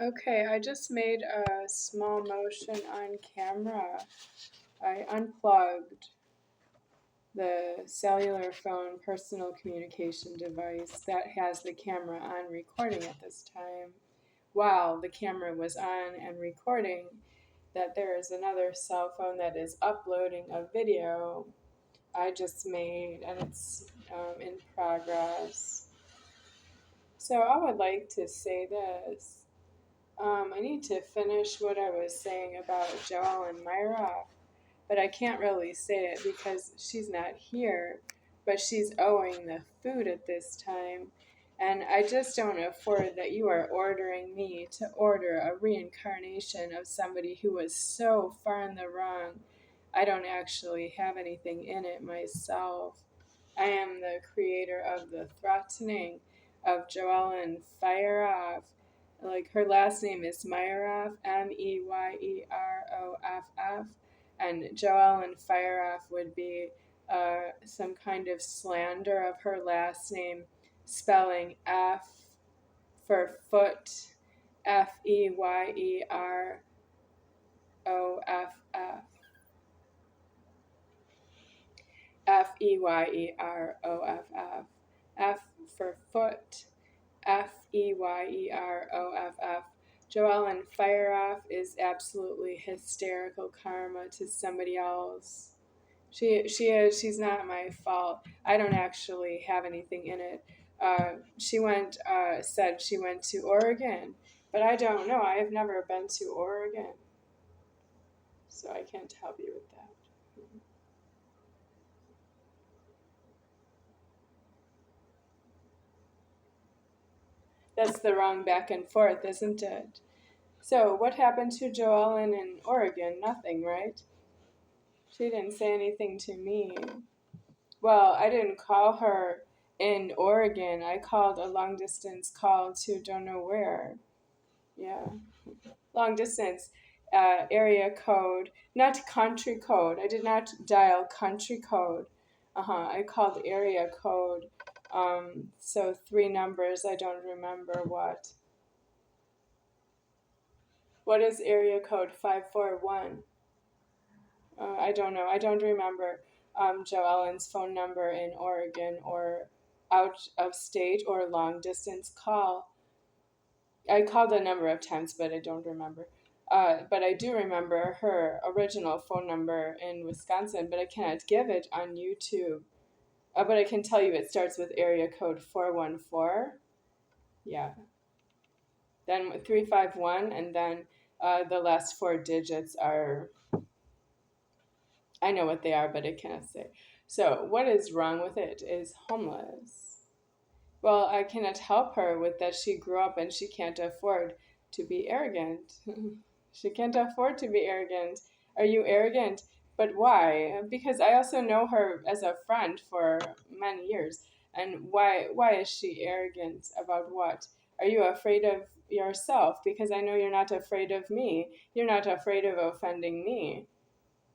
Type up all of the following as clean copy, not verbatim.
Okay, I just made a small motion on camera. I unplugged the cellular phone personal communication device that has the camera on recording at this time. While the camera was on and recording, that there is another cell phone that is uploading a video I just made, and it's in progress. So I would like to say this. I need to finish what I was saying about Joellen Myroff, but I can't really say it because she's not here, but she's owing the food at this time. And I just don't afford that you are ordering me to order a reincarnation of somebody who was so far in the wrong. I don't actually have anything in it myself. I am the creator of the threatening of Joellen Fireoff. Like, her last name is Meyerhoff, Meyerooff, and Joellen Fireoff would be some kind of slander of her last name, spelling F for foot, Feyerooff. Feyerooff. F for foot, Feyerooff. Joellen Fireoff is absolutely hysterical karma to somebody else. She's not my fault. I don't actually have anything in it. Said she went to Oregon, but I don't know. I have never been to Oregon, so I can't help you with that. That's the wrong back and forth, isn't it? So what happened to Joellen in Oregon? Nothing, right? She didn't say anything to me. Well, I didn't call her in Oregon. I called a long distance call to don't know where. Yeah. Long distance area code, not country code. I did not dial country code. I called area code. So 3 numbers. I don't remember what. What is area code 541? I don't know. I don't remember Joellen's phone number in Oregon or out of state or long distance call. I called a number of times, but I don't remember. But I do remember her original phone number in Wisconsin, but I cannot give it on YouTube. But I can tell you it starts with area code 414. Yeah. Then 351, and then the last 4 digits are, I know what they are, but I can't say. So what is wrong with it is homeless. Well, I cannot help her with that. She grew up and she can't afford to be arrogant. She can't afford to be arrogant. Are you arrogant? But why? Because I also know her as a friend for many years. And why is she arrogant about what? Are you afraid of yourself? Because I know you're not afraid of me. You're not afraid of offending me.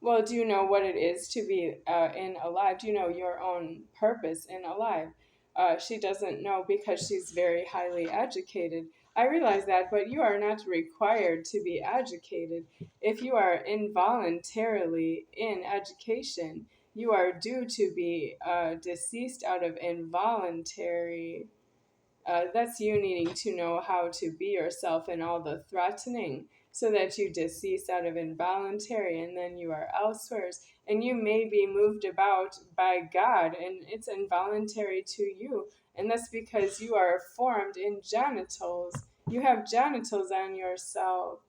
Well, do you know what it is to be in alive? Do you know your own purpose in alive? She doesn't know because she's very highly educated. I realize that, but you are not required to be educated. If you are involuntarily in education, you are due to be deceased out of involuntary. That's you needing to know how to be yourself in all the threatening so that you decease out of involuntary and then you are elsewhere. And you may be moved about by God and it's involuntary to you. And that's because you are formed in genitals. You have genitals on yourself.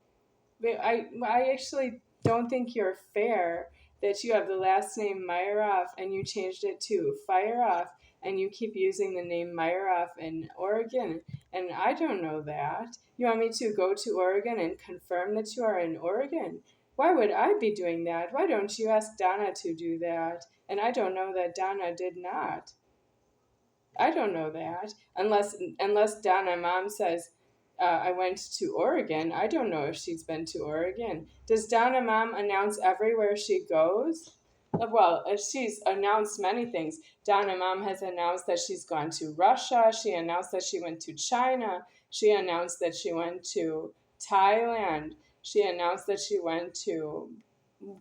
But I actually don't think you're fair that you have the last name Meyerhoff and you changed it to Fireoff and you keep using the name Meyerhoff in Oregon. And I don't know that. You want me to go to Oregon and confirm that you are in Oregon? Why would I be doing that? Why don't you ask Donna to do that? And I don't know that Donna did not. I don't know that. Unless Donna mom says, I went to Oregon. I don't know if she's been to Oregon. Does Donna mom announce everywhere she goes? Well, she's announced many things. Donna mom has announced that she's gone to Russia. She announced that she went to China. She announced that she went to Thailand. She announced that she went to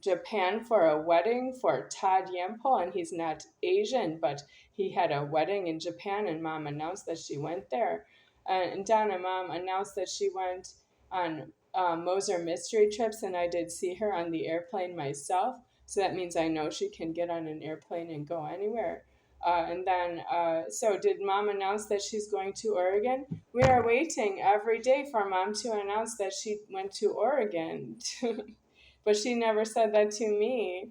Japan for a wedding for Todd Yampel, and he's not Asian, but he had a wedding in Japan, and Mom announced that she went there. And Donna, Mom announced that she went on Moser mystery trips, and I did see her on the airplane myself. So that means I know she can get on an airplane and go anywhere. So did Mom announce that she's going to Oregon? We are waiting every day for Mom to announce that she went to Oregon. But she never said that to me.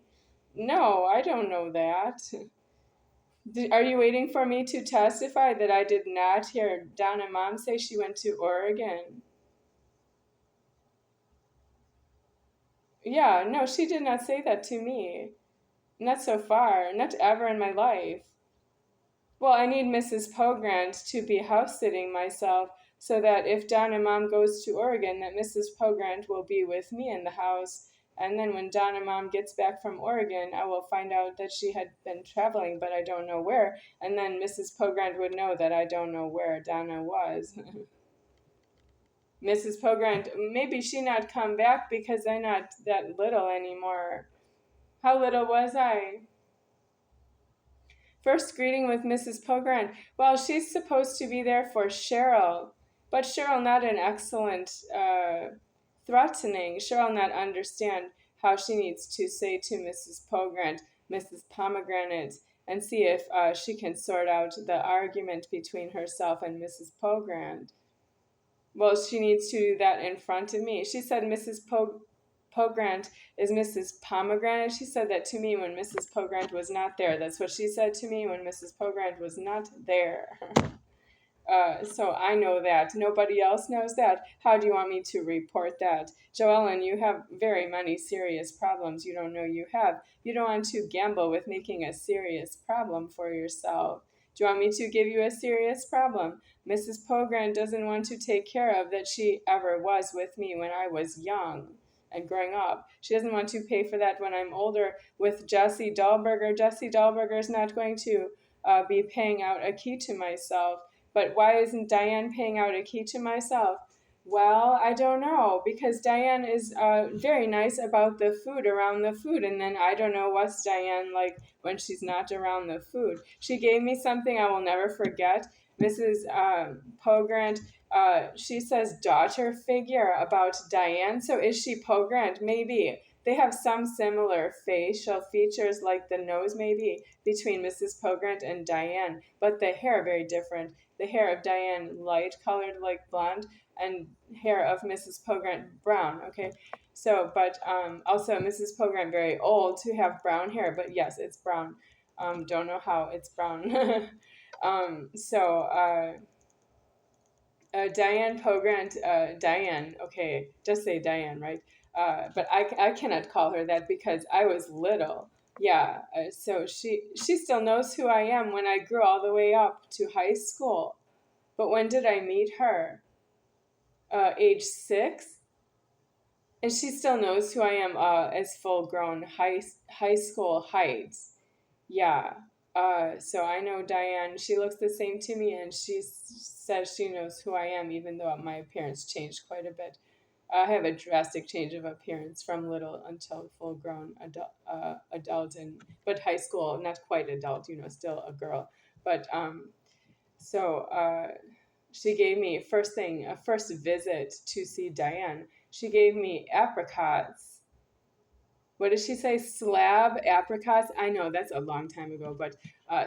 No, I don't know that. Are you waiting for me to testify that I did not hear Donna Mom say she went to Oregon? Yeah, no, she did not say that to me. Not so far, not ever in my life. Well, I need Mrs. Pogrant to be house sitting myself so that if Donna Mom goes to Oregon, that Mrs. Pogrant will be with me in the house. And then when Donna Mom gets back from Oregon, I will find out that she had been traveling, but I don't know where. And then Mrs. Pogrant would know that I don't know where Donna was. Mrs. Pogrant, maybe she not come back because I'm not that little anymore. How little was I? First greeting with Mrs. Pogrant. Well, she's supposed to be there for Cheryl, but Cheryl not an excellent threatening. Cheryl not understand how she needs to say to Mrs. Pogrant, Mrs. Pomegranate, and see if she can sort out the argument between herself and Mrs. Pogrant. Well, she needs to do that in front of me. She said Mrs. Pogrant is Mrs. Pomegranate. She said that to me when Mrs. Pogrant was not there. That's what she said to me when Mrs. Pogrant was not there. So I know that. Nobody else knows that. How do you want me to report that? Joellen, you have very many serious problems you don't know you have. You don't want to gamble with making a serious problem for yourself. Do you want me to give you a serious problem? Mrs. Pogrant doesn't want to take care of that she ever was with me when I was young and growing up. She doesn't want to pay for that when I'm older with Jesse Dahlberger. Jesse Dahlberger is not going to be paying out a key to myself. But why isn't Diane paying out a key to myself? Well, I don't know, because Diane is very nice about the food, around the food, and then I don't know what's Diane like when she's not around the food. She gave me something I will never forget. Mrs. Pogrant, she says daughter figure about Diane, so is she Pogrant? Maybe. They have some similar facial features, like the nose maybe, between Mrs. Pogrant and Diane, but the hair very different. The hair of Diane light colored like blonde, and hair of Mrs. Pogrant brown. Okay, so but also Mrs. Pogrant very old to have brown hair, but yes, it's brown. Don't know how it's brown. um, so uh, Diane Pogrant, Diane. Okay, just say Diane, right? But I cannot call her that because I was little. Yeah, so she still knows who I am when I grew all the way up to high school. But when did I meet her? Age 6, and she still knows who I am as full grown high school heights. Yeah. So I know Diane. She looks the same to me, and she says she knows who I am, even though my appearance changed quite a bit. I have a drastic change of appearance from little until full grown adult, and but high school, not quite adult, still a girl. But so she gave me a first visit to see Diane. She gave me apricots. What did she say? Slab apricots? I know that's a long time ago, but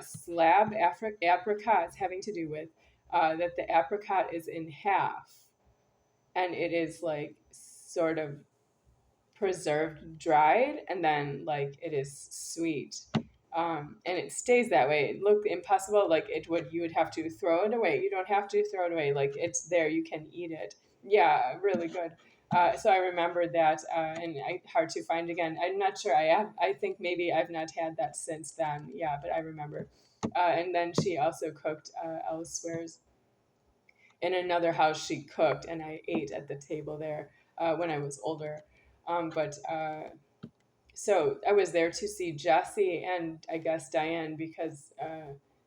slab apricots having to do with that the apricot is in half and it is like sort of preserved, dried, and then like it is sweet. And it stays that way. It looked impossible, like you would have to throw it away. You don't have to throw it away, like it's there, you can eat it. Yeah, really good. So I remembered that, and hard to find again. I'm not sure I have. I think maybe I've not had that since then. Yeah, but I remember. And then she also cooked elsewhere's. In another house, she cooked, and I ate at the table there when I was older. But so I was there to see Jessie and I guess Diane because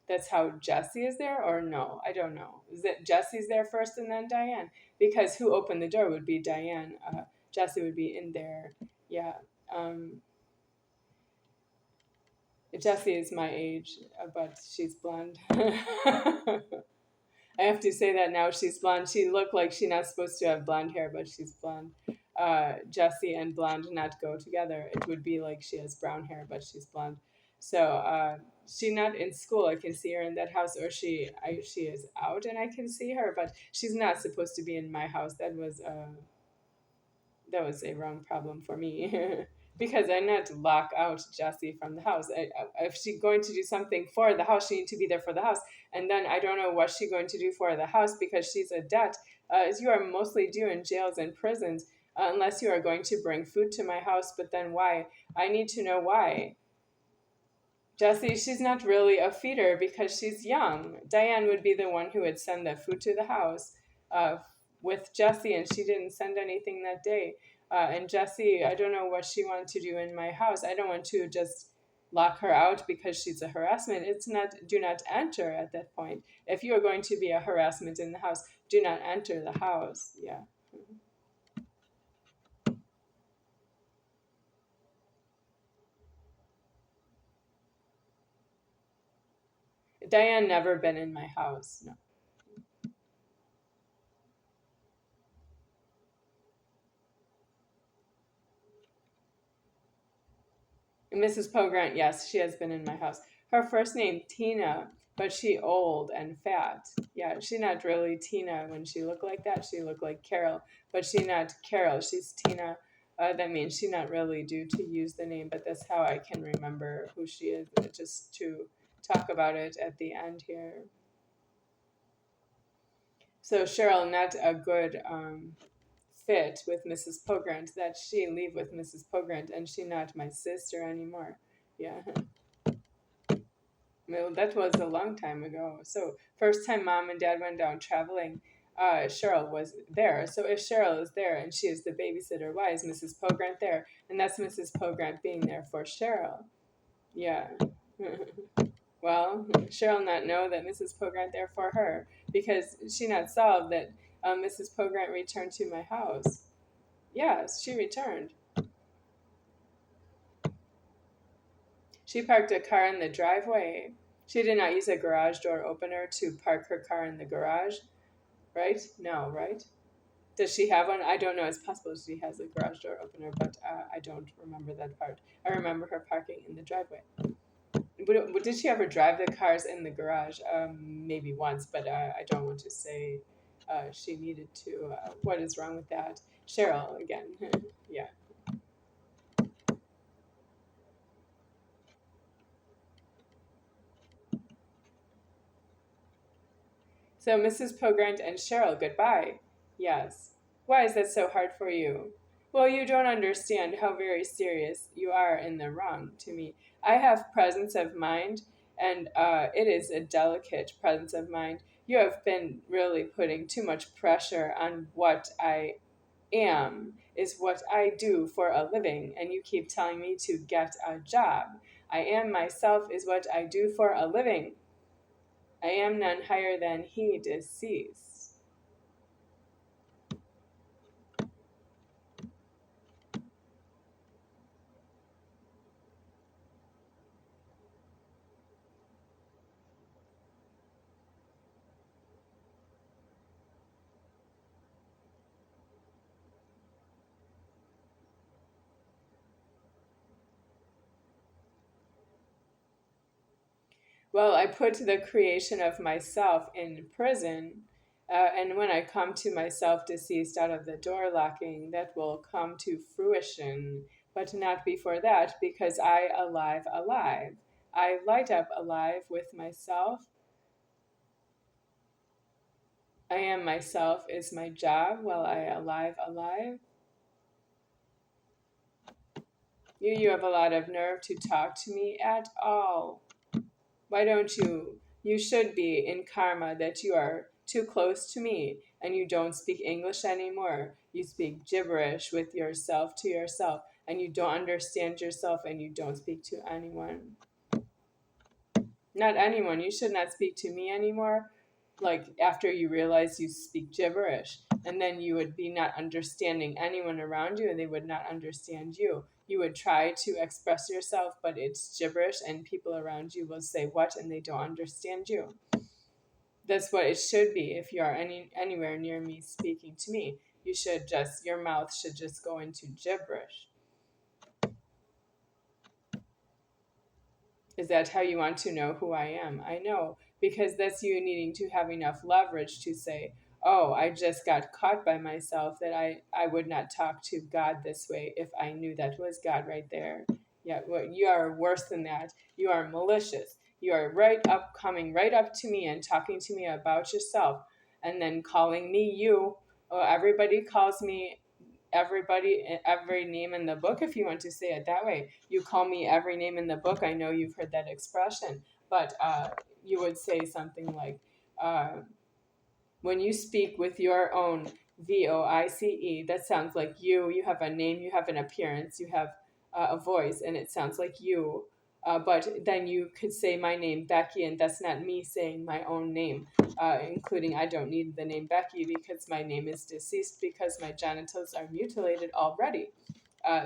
That's how Jesse is there, or no? I don't know. Is it Jesse's there first and then Diane? Because who opened the door would be Diane. Jesse would be in there. Yeah. Jessie is my age, but she's blonde. I have to say that now she's blonde. She looked like she's not supposed to have blonde hair, but she's blonde. Jessie and blonde not go together. It would be like she has brown hair, but she's blonde. So she's not in school. I can see her in that house, or she is out, and I can see her, but she's not supposed to be in my house. That was a wrong problem for me. Because I need to lock out Jessie from the house. If she's going to do something for the house, she needs to be there for the house. And then I don't know what she's going to do for the house because she's a debt. As you are mostly due in jails and prisons, unless you are going to bring food to my house. But then why? I need to know why. Jessie, she's not really a feeder because she's young. Diane would be the one who would send the food to the house uh, with Jessie, and she didn't send anything that day. And Jessie, I don't know what she wanted to do in my house. I don't want to just lock her out because she's a harassment. It's not, do not enter at that point. If you are going to be a harassment in the house, do not enter the house. Yeah. Diane never been in my house. No. Mrs. Pogrant, yes, she has been in my house. Her first name Tina, but she old and fat. Yeah, she not really Tina when she look like that. She look like Carol, but she not Carol. She's Tina. That means she not really due to use the name, but that's how I can remember who she is. Just to talk about it at the end here. So Cheryl, not a good fit with Mrs. Pogrant. That she leave with Mrs. Pogrant, and she not my sister anymore. Yeah. Well, that was a long time ago. So first time mom and dad went down traveling, Cheryl was there. So if Cheryl is there and she is the babysitter, why is Mrs. Pogrant there? And that's Mrs. Pogrant being there for Cheryl. Yeah. Well, Cheryl not know that Mrs. Pogrant there for her because she not saw that Mrs. Pogrant returned to my house. Yes, she returned. She parked a car in the driveway. She did not use a garage door opener to park her car in the garage, right? No, right? Does she have one? I don't know. It's possible she has a garage door opener, but I don't remember that part. I remember her parking in the driveway. Did she ever drive the cars in the garage? Maybe once, but I don't want to say she needed to. What is wrong with that? Cheryl, again. Yeah. So, Mrs. Pogrant and Cheryl, goodbye. Yes. Why is that so hard for you? Well, you don't understand how very serious you are in the wrong to me. I have presence of mind, and it is a delicate presence of mind. You have been really putting too much pressure on what I am, is what I do for a living, and you keep telling me to get a job. I am myself is what I do for a living. I am none higher than he deceased. Well, I put the creation of myself in prison, and when I come to myself deceased out of the door locking, that will come to fruition, but not before that, because I alive. I light up alive with myself. I am myself is my job while I alive. You have a lot of nerve to talk to me at all. Why don't you? You should be in karma that you are too close to me and you don't speak English anymore. You speak gibberish with yourself to yourself and you don't understand yourself and you don't speak to anyone. Not anyone. You should not speak to me anymore. Like after you realize you speak gibberish, and then you would be not understanding anyone around you, and they would not understand you. You would try to express yourself, but it's gibberish, and people around you will say what, and they don't understand you. That's what it should be. If you are anywhere near me speaking to me, you should just, your mouth should just go into gibberish. Is that how you want to know who I am? I know, because that's you needing to have enough leverage to say, oh, I just got caught by myself that I would not talk to God this way if I knew that was God right there. Yeah, well, you are worse than that. You are malicious. You are coming right up to me and talking to me about yourself and then calling me you. Oh, everybody calls me every name in the book, if you want to say it that way. You call me every name in the book. I know you've heard that expression, but you would say something like, when you speak with your own voice, that sounds like you have a name, you have an appearance, you have a voice, and it sounds like you. But then you could say my name, Becky, and that's not me saying my own name, including I don't need the name Becky because my name is deceased because my genitals are mutilated already.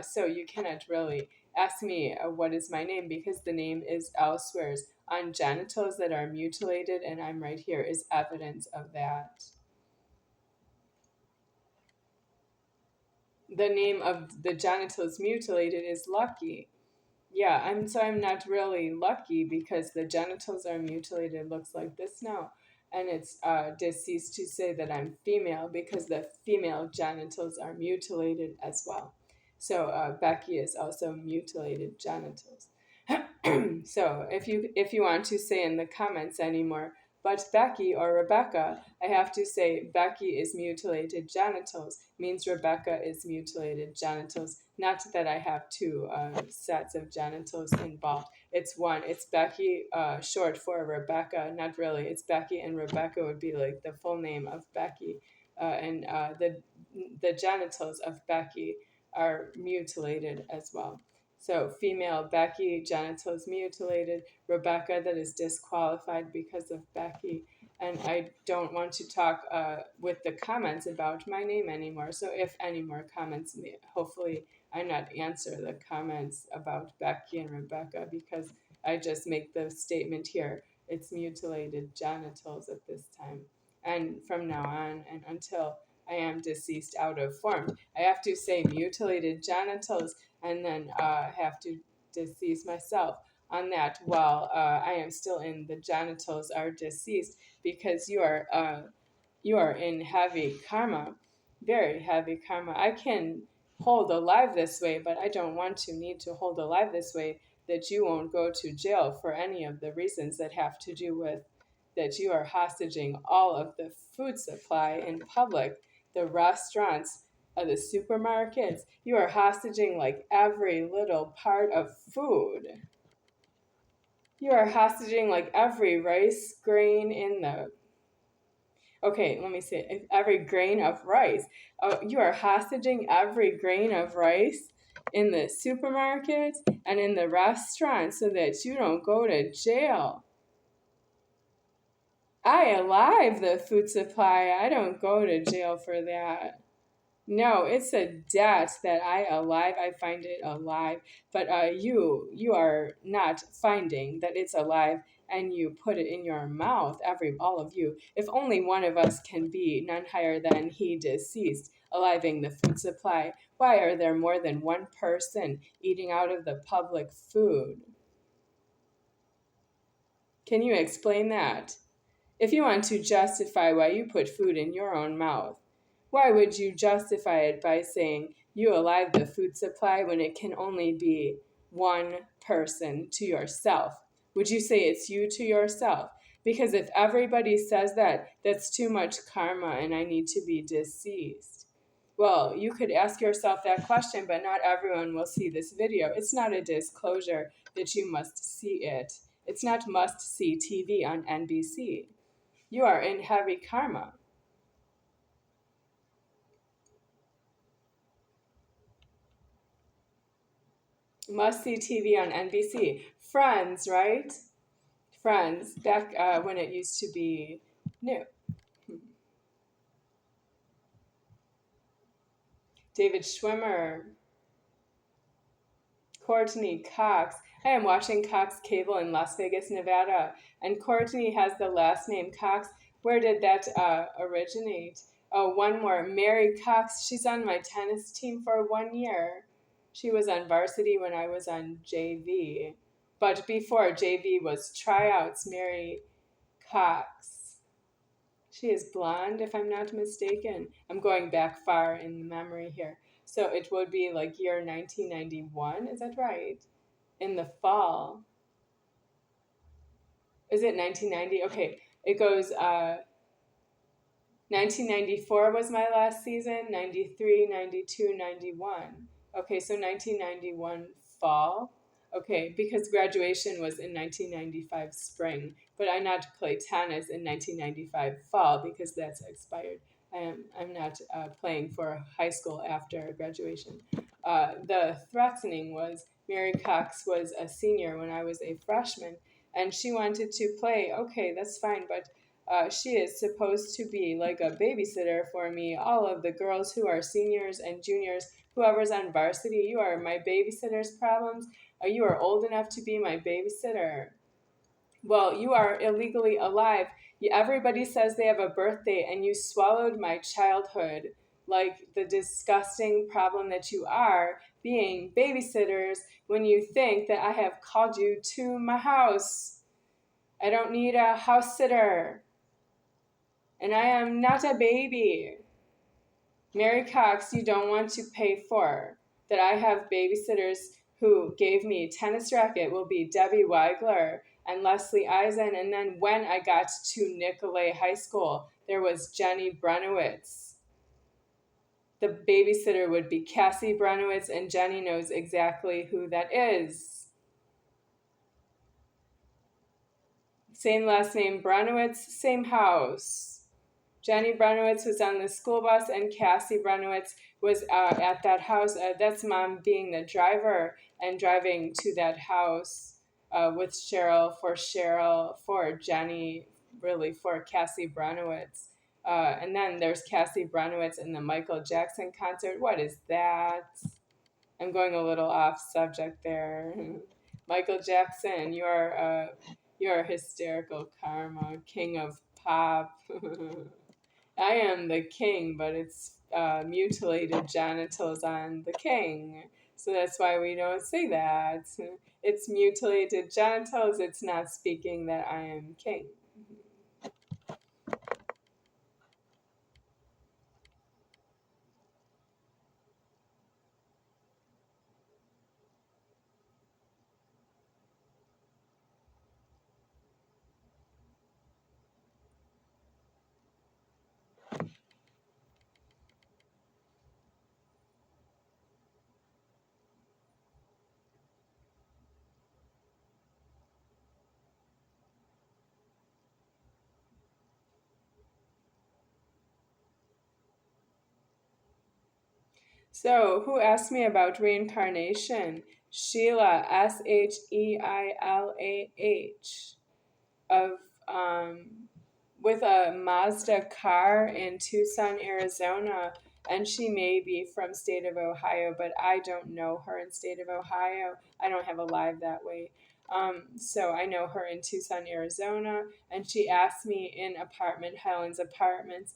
So you cannot really ask me what is my name because the name is elsewhere on genitals that are mutilated, and I'm right here is evidence of that. The name of the genitals mutilated is Lucky. Yeah, I'm not really lucky because the genitals are mutilated. Looks like this now, and it's deceased to say that I'm female because the female genitals are mutilated as well. So Becky is also mutilated genitals. So if you want to say in the comments anymore, but Becky or Rebecca, I have to say Becky is mutilated genitals means Rebecca is mutilated genitals. Not that I have two sets of genitals involved. It's one. It's Becky, short for Rebecca. Not really. It's Becky, and Rebecca would be like the full name of Becky, and the genitals of Becky are mutilated as well. So female Becky, genitals mutilated. Rebecca, that is disqualified because of Becky. And I don't want to talk with the comments about my name anymore. So if any more comments, hopefully I not answer the comments about Becky and Rebecca because I just make the statement here. It's mutilated genitals at this time. And from now on and until I am deceased out of form, I have to say mutilated genitals and then have to decease myself on that while I am still in the genitals are deceased because you are in heavy karma, very heavy karma. I can hold alive this way, but I don't want to need to hold alive this way that you won't go to jail for any of the reasons that have to do with that you are hostage all of the food supply in public, the restaurants, the supermarkets. You are hostage like every little part of food. You are hostage like every rice grain in the okay, let me see. Every grain of rice. You are hostage every grain of rice in the supermarket and in the restaurant so that you don't go to jail. I alive the food supply. I don't go to jail for that. No, it's a debt that I alive. I find it alive, but you are not finding that it's alive, and you put it in your mouth. All of you. If only one of us can be none higher than he deceased, aliving the food supply. Why are there more than one person eating out of the public food? Can you explain that? If you want to justify why you put food in your own mouth, why would you justify it by saying you alive the food supply when it can only be one person to yourself? Would you say it's you to yourself? Because if everybody says that, that's too much karma and I need to be deceased. Well, you could ask yourself that question, but not everyone will see this video. It's not a disclosure that you must see it. It's not must see TV on NBC. You are in heavy karma. Must see TV on NBC. Friends, right? Friends, back when it used to be new. David Schwimmer, Courtney Cox. I am watching Cox Cable in Las Vegas, Nevada, and Courtney has the last name Cox. Where did that originate? Oh, one more. Mary Cox. She's on my tennis team for 1 year. She was on varsity when I was on JV. But before JV was tryouts, Mary Cox. She is blonde, if I'm not mistaken. I'm going back far in the memory here. So it would be like year 1991, is that right? In the fall. Is it 1990? Okay, it goes 1994 was my last season, 93, 92, 91. Okay, so 1991 fall. Okay, because graduation was in 1995 spring, but I not play tennis in 1995 fall because that's expired. I'm not playing for high school after graduation. The threatening was Mary Cox was a senior when I was a freshman, and she wanted to play. Okay, that's fine, but she is supposed to be like a babysitter for me. All of the girls who are seniors and juniors, whoever's on varsity, you are my babysitter's problems. You are old enough to be my babysitter. Well, you are illegally alive. Everybody says they have a birthday, and you swallowed my childhood like the disgusting problem that you are, being babysitters when you think that I have called you to my house. I don't need a house sitter. And I am not a baby. Mary Cox, you don't want to pay for. That I have babysitters who gave me a tennis racket will be Debbie Weigler and Leslie Eisen. And then when I got to Nicolay High School, there was Jenny Brenowitz. The babysitter would be Cassie Brenowitz, and Jenny knows exactly who that is. Same last name, Brenowitz, same house. Jenny Brenowitz was on the school bus, and Cassie Brenowitz was at that house. That's mom being the driver and driving to that house with Cheryl, for Jenny, really for Cassie Brenowitz. And then there's Cassie Brenowitz in the Michael Jackson concert. What is that? I'm going a little off subject there. Michael Jackson, you're hysterical karma, king of pop. I am the king, but it's mutilated genitals on the king. So that's why we don't say that. It's mutilated genitals, it's not speaking that I am king. So, who asked me about reincarnation? Sheila, Seilah, of with a Mazda car in Tucson, Arizona, and she may be from state of Ohio, but I don't know her in state of Ohio. I don't have a live that way. So I know her in Tucson, Arizona, and she asked me in Highlands apartment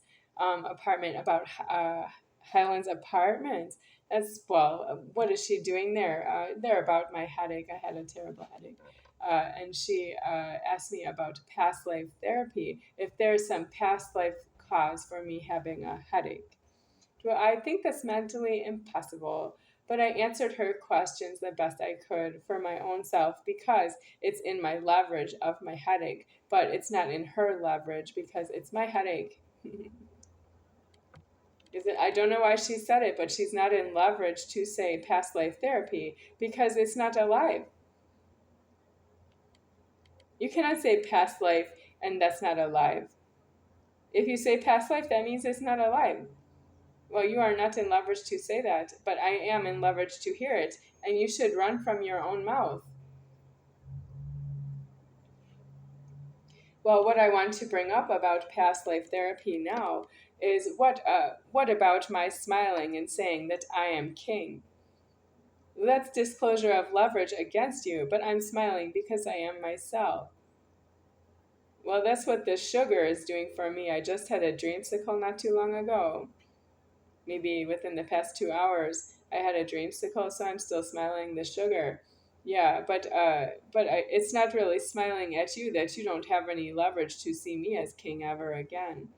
about Highlands Apartments. That's, well, what is she doing there? They're about my headache. I had a terrible headache. And she asked me about past life therapy, if there's some past life cause for me having a headache. Well, I think that's mentally impossible, but I answered her questions the best I could for my own self because it's in my leverage of my headache, but it's not in her leverage because it's my headache. Is it? I don't know why she said it, but she's not in leverage to say past life therapy because it's not alive. You cannot say past life and that's not alive. If you say past life, that means it's not alive. Well, you are not in leverage to say that, but I am in leverage to hear it, and you should run from your own mouth. Well, what I want to bring up about past life therapy now is what about my smiling and saying that I am king? That's disclosure of leverage against you, but I'm smiling because I am myself. Well, that's what this sugar is doing for me. I just had a dreamsicle not too long ago. Maybe within the past 2 hours, I had a dreamsicle, so I'm still smiling the sugar. Yeah, it's not really smiling at you that you don't have any leverage to see me as king ever again.